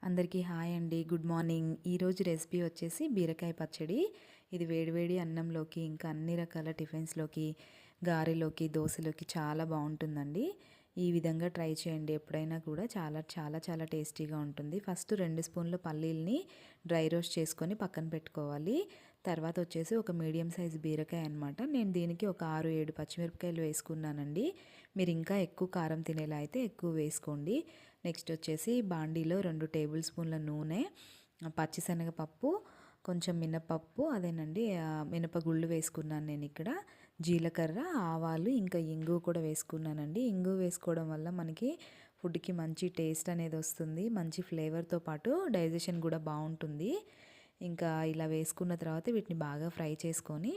అందరికీ హాయ్ అండి, good morning. ఈరోజు రెసిపీ వచ్చేసి బీరకాయ పచ్చడి. ఇది వేడివేడి అన్నంలోకి, ఇంకా అన్ని రకాల టిఫిన్స్లోకి, గారెలోకి, దోశలోకి చాలా బాగుంటుందండి. ఈ విధంగా ట్రై చేయండి ఎప్పుడైనా కూడా. చాలా చాలా చాలా టేస్టీగా ఉంటుంది. ఫస్ట్ 2 స్పూన్ల పల్లీల్ని డ్రై రోస్ట్ చేసుకొని పక్కన పెట్టుకోవాలి. తర్వాత వచ్చేసి ఒక మీడియం సైజ్ బీరకాయ అనమాట. నేను దీనికి ఒక 6-7 పచ్చిమిరపకాయలు వేసుకున్నానండి. మీరు ఇంకా ఎక్కువ కారం తినేలా అయితే ఎక్కువ వేసుకోండి. నెక్స్ట్ వచ్చేసి బాండీలో 2 టేబుల్ స్పూన్ల నూనె, పచ్చిశనగపప్పు, కొంచెం మినపప్పు, అదేనండి మినపగుళ్ళు వేసుకున్నాను నేను ఇక్కడ. జీలకర్ర, ఆవాలు, ఇంకా ఇంగువ కూడా వేసుకున్నానండి. ఇంగువ వేసుకోవడం వల్ల మనకి ఫుడ్కి మంచి టేస్ట్ అనేది వస్తుంది. మంచి ఫ్లేవర్తో పాటు డైజెషన్ కూడా బాగుంటుంది. ఇంకా ఇలా వేసుకున్న తర్వాత వీటిని బాగా ఫ్రై చేసుకొని,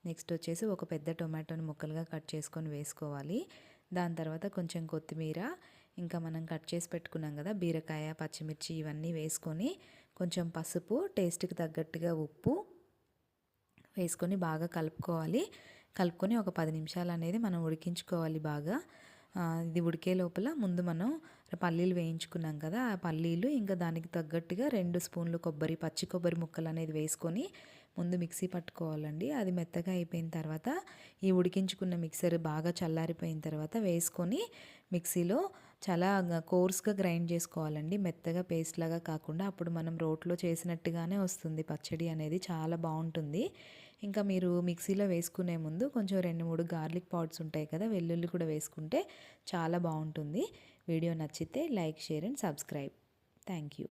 నెక్స్ట్ వచ్చేసి ఒక పెద్ద టొమాటోని ముక్కలుగా కట్ చేసుకొని వేసుకోవాలి. దాని తర్వాత కొంచెం కొత్తిమీర, ఇంకా మనం కట్ చేసి పెట్టుకున్నాం కదా బీరకాయ, పచ్చిమిర్చి, ఇవన్నీ వేసుకొని కొంచెం పసుపు, టేస్ట్కి తగ్గట్టుగా ఉప్పు వేసుకొని బాగా కలుపుకోవాలి. కలుపుకొని ఒక 10 నిమిషాలు అనేది మనం ఉడికించుకోవాలి బాగా. ఇది ఉడికే లోపల ముందు మనం పల్లీలు వేయించుకున్నాం కదా, ఆ పల్లీలు ఇంకా దానికి తగ్గట్టుగా 2 స్పూన్లు కొబ్బరి, పచ్చి కొబ్బరి ముక్కలు అనేది వేసుకొని ముందు మిక్సీ పట్టుకోవాలండి. అది మెత్తగా అయిపోయిన తర్వాత ఈ ఉడికించుకున్న మిక్సర్ బాగా చల్లారిపోయిన తర్వాత వేసుకొని మిక్సీలో చాలా కోర్స్గా గ్రైండ్ చేసుకోవాలండి. మెత్తగా పేస్ట్ లాగా కాకుండా, అప్పుడు మనం రోట్లో చేసినట్టుగానే వస్తుంది పచ్చడి అనేది, చాలా బాగుంటుంది. ఇంకా మీరు మిక్సీలో వేసుకునే ముందు కొంచెం 2-3 గార్లిక్ పౌడర్స్ ఉంటాయి కదా, వెల్లుల్లి కూడా వేసుకుంటే చాలా బాగుంటుంది. వీడియో నచ్చితే like, share and subscribe. Thank you.